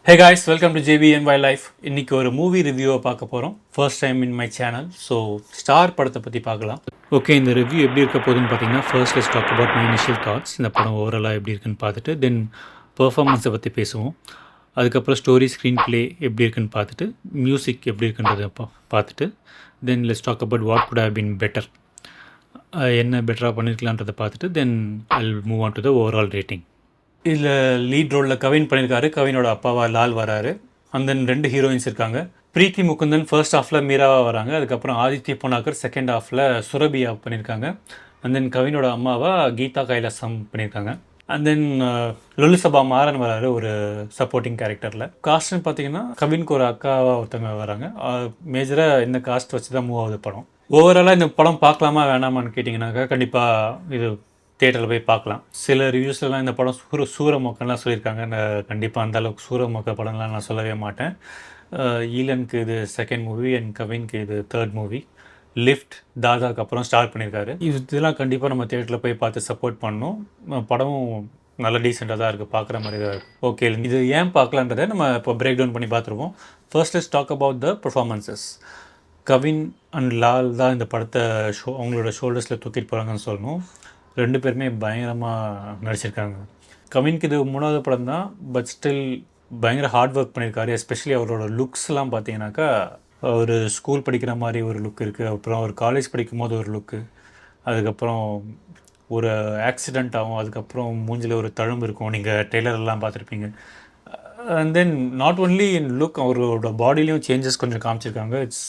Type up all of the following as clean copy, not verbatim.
Hey guys, welcome to JBN Wildlife. இன்னைக்கு ஒரு movie ரிவ்யூவை பார்க்க போகிறோம். First time in my channel. So star படத்தை பற்றி பார்க்கலாம். ஓகே, இந்த ரிவ்யூ எப்படி இருக்க போகுதுன்னு பார்த்தீங்கன்னா, first let's talk about my initial thoughts. இந்த படம் ஓவராலாக எப்படி இருக்குன்னு பார்த்துட்டு தென் பெர்ஃபார்மன்ஸை பற்றி பேசுவோம். அதுக்கப்புறம் ஸ்டோரி ஸ்க்ரீன் ப்ளே எப்படி இருக்குன்னு பார்த்துட்டு மியூசிக் எப்படி இருக்குன்றதை பார்த்துட்டு then let's talk about what could have been better, என்ன பெட்டராக பண்ணியிருக்கலான்றதை பார்த்துட்டு then I move on to the overall rating. இதில் லீட் ரோலில் கவின் பண்ணியிருக்காரு. கவினோட அப்பாவா லால் வராரு. அந்த ரெண்டு ஹீரோயின்ஸ் இருக்காங்க. பிரீத்தி முகுந்தன் ஃபர்ஸ்ட் ஹாஃபில் மீராவாக வராங்க. அதுக்கப்புறம் ஆதித்ய புனாக்கர் செகண்ட் ஹாஃபில் சுரபியா பண்ணியிருக்காங்க. அண்ட் தென் கவினோட அம்மாவா கீதா கைலாசம் பண்ணியிருக்காங்க. அண்ட் தென் லுலுசபா மாறன் வராரு ஒரு சப்போர்ட்டிங் கேரக்டரில். காஸ்ட்னு பார்த்தீங்கன்னா கவினுக்கு ஒரு அக்காவாக ஒருத்தவங்க வராங்க. மேஜராக இந்த காஸ்ட் வச்சு தான் மூவ் ஆகுது படம். ஓவராலாக இந்த படம் பார்க்கலாமா வேணாமான்னு கேட்டிங்கனாக்கா கண்டிப்பாக இது தியேட்டரில் போய் பார்க்கலாம். சில ரிவ்யூஸ்லாம் இந்த படம் சூரமொக்கம்லாம் சொல்லியிருக்காங்க. கண்டிப்பாக அந்தளவுக்கு சூரமொக்க படம்லாம் நான் சொல்லவே மாட்டேன். ஈலனுக்கு இது செகண்ட் மூவி அண்ட் கவினுக்கு இது தேர்ட் மூவி. லிஃப்ட் தாதாக்கு அப்புறம் ஸ்டார்ட் பண்ணியிருக்காரு. இதெல்லாம் கண்டிப்பாக நம்ம தியேட்டரில் போய் பார்த்து சப்போர்ட் பண்ணணும். படமும் நல்ல டீசெண்டாக தான் இருக்குது, பார்க்குற மாதிரி தான் இருக்குது. ஓகே, இது ஏன் பார்க்கலான்றதை நம்ம இப்போ பிரேக் டவுன் பண்ணி பார்த்துருவோம். First is talk about the performances. Kavin and Lal தான் இந்த படத்தை அவங்களோட ஷோல்டர்ஸில் தூக்கிட்டு போகிறாங்கன்னு சொல்லணும். ரெண்டு பேருமே பயங்கரமாக நடிச்சிருக்காங்க. கவினுக்கு இது 3வது படம் தான், பட் ஸ்டில் பயங்கர ஹார்ட் ஒர்க் பண்ணியிருக்காரு. எஸ்பெஷலி அவரோட லுக்ஸ்லாம் பார்த்தீங்கன்னாக்கா ஒரு ஸ்கூல் படிக்கிற மாதிரி ஒரு லுக் இருக்குது. அப்புறம் ஒரு காலேஜ் படிக்கும் போது ஒரு லுக்கு, அதுக்கப்புறம் ஒரு ஆக்சிடெண்ட் ஆகும், அதுக்கப்புறம் மூஞ்சில் ஒரு தழும்பு இருக்கும். நீங்கள் டெய்லர்லாம் பார்த்துருப்பீங்க. And then not only in look, அவரோட பாடிலையும் சேஞ்சஸ் கொஞ்சம் காமிச்சிருக்காங்க. It's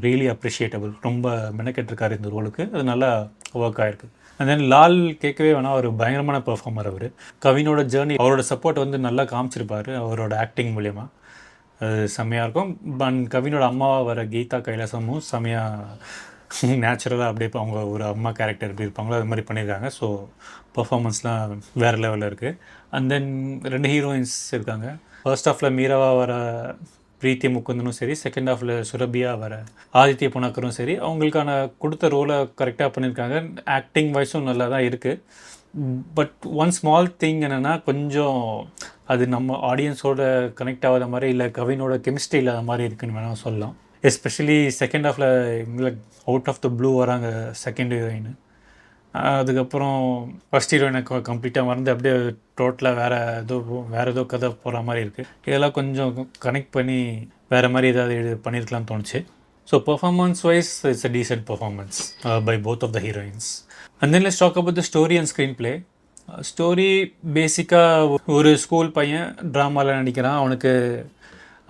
really appreciable. ரொம்ப மெனக்கெட்டிருக்காரு இந்த ரோலுக்கு. அது நல்லா ஒர்க் ஆகிருக்கு. அண்ட் தென் லால் கேட்கவே வேணாம், ஒரு பயங்கரமான பெர்ஃபார்மர் அவர். கவினோட ஜேர்னி, அவரோட சப்போர்ட் வந்து நல்லா காமிச்சிருப்பார் அவரோட ஆக்டிங் மூலயமா. அது செம்மையாக இருக்கும். அண்ட் கவினோட அம்மாவாக வர கீதா கைலாசமும் செம்மையாக நேச்சுரலாக அப்படியே அவங்க ஒரு அம்மா கேரக்டர் எப்படி இருப்பாங்களோ அது மாதிரி பண்ணியிருக்காங்க. ஸோ பெர்ஃபார்மன்ஸ்லாம் வேறு லெவலில் இருக்குது. அண்ட் தென் ரெண்டு ஹீரோயின்ஸ் இருக்காங்க. ஃபர்ஸ்ட் ஹாஃபில் மீராவாக வர பிரீத்தி முகுந்தனும் சரி, செகண்ட் ஹாஃபில் சுரபியா வர ஆதித்ய புனாக்கரும் சரி, அவங்களுக்கான கொடுத்த ரோலை கரெக்டாக பண்ணியிருக்காங்க. ஆக்டிங் வைஸும் நல்லா தான் இருக்குது. பட் ஒன் ஸ்மால் திங் என்னென்னா, கொஞ்சம் அது நம்ம ஆடியன்ஸோட கனெக்ட் ஆகாத மாதிரி, இல்லை கவினோட கெமிஸ்ட்ரி இல்லாத மாதிரி இருக்குதுன்னு வேணால் சொல்லலாம். எஸ்பெஷலி செகண்ட் ஹாஃபில் அவுட் ஆஃப் த ப்ளூ வராங்க செகண்ட் ஹீரோயின். அதுக்கப்புறம் ஃபஸ்ட் ஹீரோயினை கம்ப்ளீட்டாக மறந்து அப்படியே டோட்டலாக வேறு ஏதோ கதை போகிற மாதிரி இருக்குது. இதெல்லாம் கொஞ்சம் கனெக்ட் பண்ணி வேறு மாதிரி ஏதாவது பண்ணியிருக்கலாம்னு தோணுச்சு. So performance wise it's a decent performance by both of the heroines. And then let's talk about the story and screenplay. Story பேசிக்காக ஒரு ஸ்கூல் பையன் ட்ராமாவில் நடிக்கிறான். அவனுக்கு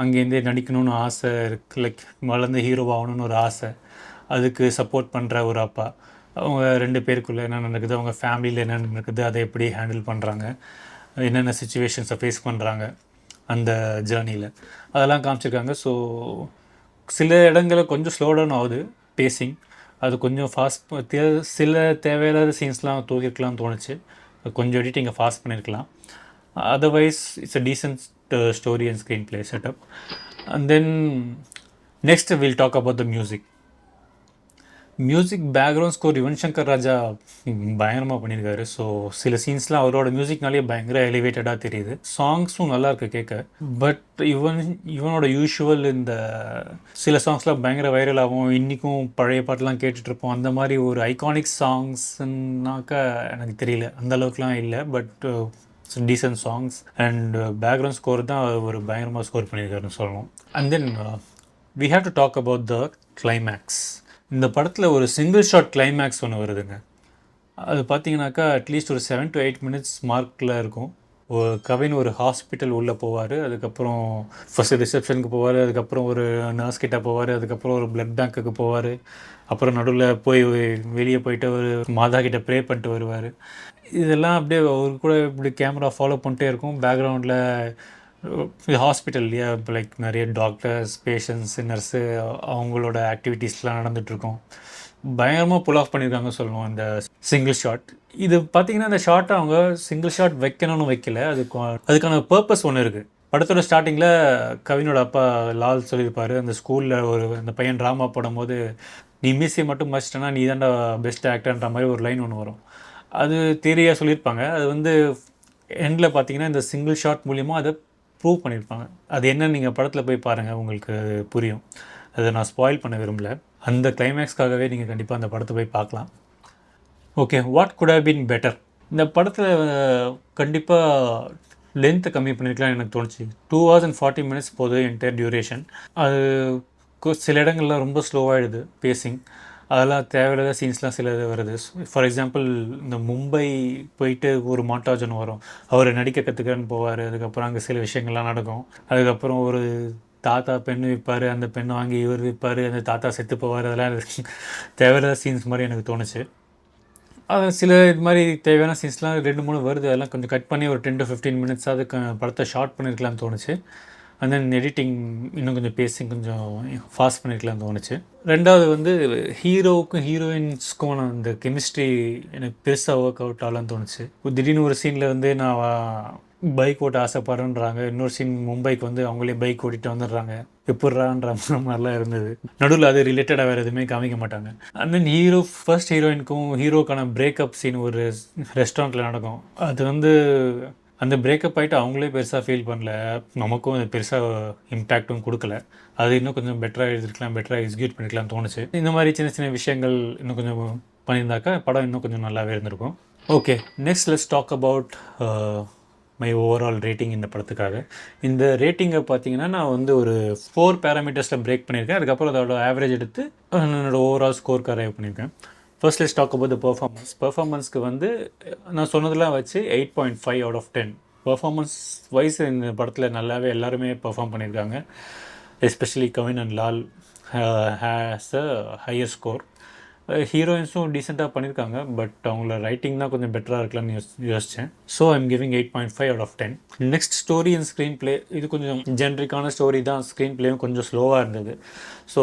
அங்கேருந்தே நடிக்கணும்னு ஆசை இருக்குது. லைக் வளர்ந்து ஹீரோவாகணும்னு ஒரு ஆசை. அதுக்கு சப்போர்ட் பண்ணுற ஒரு அப்பா. அவங்க ரெண்டு பேருக்குள்ளே என்ன நடக்குது, அவங்க ஃபேமிலியில் என்ன நடக்குது, அதை எப்படி ஹேண்டில் பண்ணுறாங்க, என்னென்ன சுச்சுவேஷன்ஸை ஃபேஸ் பண்ணுறாங்க அந்த ஜேர்னியில், அதெல்லாம் காமிச்சிருக்காங்க. ஸோ சில இடங்களில் கொஞ்சம் ஸ்லோ டவுன் ஆகுது பேசிங். அது கொஞ்சம் ஃபாஸ்ட், சில தேவையில்லாத சீன்ஸ்லாம் தூக்கிருக்கலாம்னு தோணுச்சு. கொஞ்சம் எடிட்டிங்கை ஃபாஸ்ட் பண்ணியிருக்கலாம். Otherwise it's a decent story and screenplay setup. And then next will talk about the music background score Yuvan Shankar Raja பயங்கரமாக பண்ணியிருக்காரு. ஸோ சில சீன்ஸ்லாம் அவரோட மியூசிக்னாலே பயங்கர எலிவேட்டடாக தெரியுது. சாங்ஸும் நல்லா இருக்குது கேட்க. பட் இவனோட யூஷுவல் இந்த சில சாங்ஸ்லாம் பயங்கர வைரல் ஆகும். இன்றைக்கும் பழைய பாட்டெலாம் கேட்டுட்ருப்போம். அந்த மாதிரி ஒரு ஐகானிக் சாங்ஸ்னாக்கா எனக்கு தெரியல, அந்தளவுக்குலாம் இல்லை. But decent songs and background score தான் ஒரு பயங்கரமாக ஸ்கோர் பண்ணியிருக்காருன்னு சொல்லணும். And then we have to talk about the climax. இந்த படத்தில் ஒரு சிங்கிள் ஷாட் கிளைமேக்ஸ் ஒன்று வருதுங்க. அது பார்த்தீங்கன்னாக்கா அட்லீஸ்ட் ஒரு 7 to 8 minutes மார்க்கில் இருக்கும். கவின் ஒரு ஹாஸ்பிட்டல் உள்ளே போவார். அதுக்கப்புறம் ஃபஸ்ட்டு ரிசப்ஷனுக்கு போவார். அதுக்கப்புறம் ஒரு நர்ஸ் கிட்டே போவார். அதுக்கப்புறம் ஒரு பிளட் பேங்க்குக்கு போவார். அப்புறம் நடுவில் போய் வெளியே போயிட்டு ஒரு மாதா கிட்டே ப்ரே பண்ணிட்டு வருவார். இதெல்லாம் அப்படியே ஒரு கூட இப்படி கேமரா ஃபாலோ பண்ணிட்டே இருக்கும். பேக்ரவுண்டில் ஹாஸ்பிட்டல் இல்லையா, இப்போ லைக் நிறைய டாக்டர்ஸ், பேஷண்ட்ஸ், நர்ஸு, அவங்களோட ஆக்டிவிட்டீஸ்லாம் நடந்துகிட்ருக்கோம். பயங்கரமாக புல் ஆஃப் பண்ணியிருக்காங்க சொல்லணும் இந்த சிங்கிள் ஷாட். இது பார்த்திங்கன்னா இந்த ஷாட்டை அவங்க சிங்கிள் ஷாட் வைக்கணும்னு வைக்கல. அதுக்கான பர்பஸ் ஒன்று இருக்குது. படத்தோட ஸ்டார்டிங்கில் கவினோட அப்பா லால் சொல்லியிருப்பார், அந்த ஸ்கூலில் அந்த பையன் ட்ராமா போடும்போது, நீ மிஸ்ஸை மட்டும் மச்சிட்டனா நீ தான்டா பெஸ்ட் ஆக்டர்ன்ற மாதிரி ஒரு லைன் ஒன்று வரும். அது தியரியாக சொல்லியிருப்பாங்க. அது வந்து எண்டில் பார்த்திங்கன்னா இந்த சிங்கிள் ஷாட் மூலிமா அதை ப்ரூவ் பண்ணியிருப்பாங்க. அது என்னன்னு நீங்கள் படத்தில் போய் பாருங்கள், உங்களுக்கு புரியும். அதை நான் ஸ்பாயில் பண்ண விரும்பல. அந்த கிளைமேக்ஸ்க்காகவே நீங்கள் கண்டிப்பாக அந்த படத்தை போய் பார்க்கலாம். Okay, what could have been better? இந்த படத்தில் கண்டிப்பாக லென்த்தை கம்மி பண்ணியிருக்கலாம் எனக்கு தோணுச்சு. 2 hours and 40 minutes போகுது என்டையர் டியூரேஷன். அது சில இடங்கள்லாம் ரொம்ப ஸ்லோவாகிடுது பேசிங். அதெல்லாம் தேவையில்லாத சீன்ஸ்லாம் சில இது வருது. ஃபார் எக்ஸாம்பிள், இந்த மும்பை போயிட்டு ஒரு மாண்டாஜ் ஒன்று வரும். அவர் நடிக்க கற்றுக்கிறன்னு போவார். அதுக்கப்புறம் அங்கே சில விஷயங்கள்லாம் நடக்கும். அதுக்கப்புறம் ஒரு தாத்தா பெண் விற்பார், அந்த பெண்ணை வாங்கி இவர் விற்பார், அந்த தாத்தா செத்து போவார். அதெல்லாம் தேவையில்லாத சீன்ஸ் மாதிரி எனக்கு தோணுச்சு. அது சில இது மாதிரி தேவையான சீன்ஸ்லாம் 2-3 வருது. அதெல்லாம் கொஞ்சம் கட் பண்ணி ஒரு 10 to 15 minutes அதுக்கு படத்தை ஷார்ட் பண்ணியிருக்கலாம்னு தோணுச்சு. அண்ட் தென் எடிட்டிங் இன்னும் கொஞ்சம் பேசிங் கொஞ்சம் ஃபாஸ்ட் பண்ணியிருக்கலாம்னு தோணுச்சு. ரெண்டாவது வந்து ஹீரோவுக்கும் ஹீரோயின்ஸ்க்கும் அந்த கெமிஸ்ட்ரி எனக்கு பெருசாக ஒர்க் அவுட் ஆகலான்னு தோணுச்சு. திடீர்னு ஒரு சீனில் வந்து நான் பைக் ஓட்ட ஆசைப்படுறேன்றாங்க, இன்னொரு சீன் மும்பைக்கு வந்து அவங்களே பைக் ஓட்டிகிட்டு வந்துடுறாங்க, எப்பட்றான்ற மாதிரிலாம் இருந்தது. நடுவில் அது ரிலேட்டடாக வேறு எதுவுமே காமிக்க மாட்டாங்க. அண்ட் தென் ஃபர்ஸ்ட் ஹீரோயினுக்கும் ஹீரோக்கான பிரேக்கப் சீன் ஒரு ரெஸ்டாரண்ட்டில் நடக்கும். அது வந்து அந்த பிரேக்கப் ஆகிட்டு அவங்களே பெருசாக ஃபீல் பண்ணல, நமக்கும் அது பெருசாக இம்பேக்டும் கொடுக்கல. அது இன்னும் கொஞ்சம் பெட்டராக எழுதிருக்கலாம், பெட்டராக எக்ஸிக்யூட் பண்ணிக்கலாம்னு தோணுச்சு. இந்த மாதிரி சின்ன சின்ன விஷயங்கள் இன்னும் கொஞ்சம் பண்ணியிருந்தாக்கா படம் இன்னும் கொஞ்சம் நல்லாவே இருந்திருக்கும். Okay, next let's talk about my overall rating இந்த படத்துக்காக. இந்த ரேட்டிங்கை பார்த்தீங்கன்னா நான் வந்து ஒரு 4 parameters பிரேக் பண்ணியிருக்கேன். அதுக்கப்புறம் அதோட ஆவரேஜ் எடுத்து என்னோடய ஓவரால் ஸ்கோருக்கு அரைவ் பண்ணியிருக்கேன். First let's talk about the பெர்ஃபார்மன்ஸ்க்கு வந்து நான் சொன்னதெல்லாம் வச்சு 8.5 out of 10. பெர்ஃபார்மன்ஸ் வைஸ் இந்த படத்தில் நல்லாவே எல்லாருமே பெர்ஃபார்ம் பண்ணியிருக்காங்க. Especially Kavin and Lal has a higher score. ஹீரோயின்ஸும் டீசெண்டாக பண்ணியிருக்காங்க, பட் அவங்கள ரைட்டிங் தான் கொஞ்சம் பெட்டராக இருக்கலாம்னு யோசித்தேன். So I'm giving 8.5 out of 10. Next story and screen play. இது கொஞ்சம் ஜென்ரிக்கான ஸ்டோரி தான், ஸ்க்ரீன் ப்ளேயும் கொஞ்சம் ஸ்லோவாக இருந்தது. ஸோ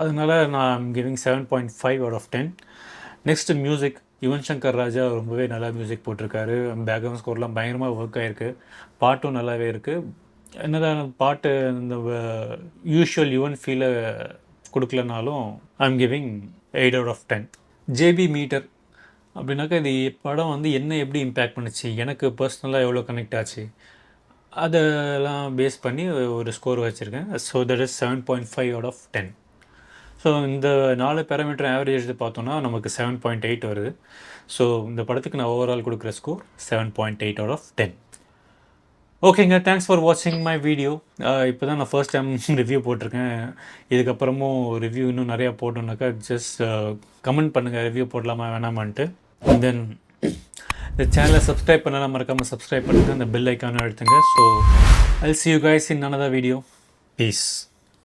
அதனால் நான் I'm giving 7.5 out of 10. Next music. Yuvan Shankar Raja ரொம்பவே நல்லா மியூசிக் போட்டிருக்காரு. பேக்ரவுண்ட் ஸ்கோர்லாம் பயங்கரமாக ஒர்க் ஆகிருக்கு. பாட்டும் நல்லாவே இருக்குது. என்னதான் பாட்டு இந்த யூஷுவல் யுவன் ஃபீலை கொடுக்கலனாலும் I'm giving 8 out of 10. JB meter அப்படின்னாக்கா இது படம் வந்து என்ன எப்படி இம்பேக்ட் பண்ணுச்சு, எனக்கு பர்சனலாக எவ்வளோ கனெக்ட் ஆச்சு, அதெல்லாம் பேஸ் பண்ணி ஒரு ஸ்கோர் வச்சுருக்கேன். So that is 7.5 out of 10. So இந்த 4 parameter ஆவரேஜ் எடுத்து பார்த்தோன்னா நமக்கு 7.8 வருது. ஸோ இந்த படத்துக்கு நான் ஓவரால் கொடுக்குற ஸ்கோர் 7.8 out of 10. ஓகேங்க, தேங்க்ஸ் ஃபார் வாட்சிங் மை வீடியோ. இப்போ தான் நான் ஃபர்ஸ்ட் டைம் ரிவ்யூ போட்டிருக்கேன். இதுக்கப்புறமும் ரிவ்யூ இன்னும் நிறையா போட்டோம்னாக்கா ஜஸ்ட் கமெண்ட் பண்ணுங்கள், ரிவ்யூ போடலாமா வேணாமான்ட்டு. தென் இந்த சேனலை சப்ஸ்கிரைப் பண்ணலாம், மறக்காமல் சப்ஸ்கிரைப் பண்ணுங்கள், அந்த பெல் ஐக்கானை அழுத்துங்க. So I'll see you guys in another video. Peace.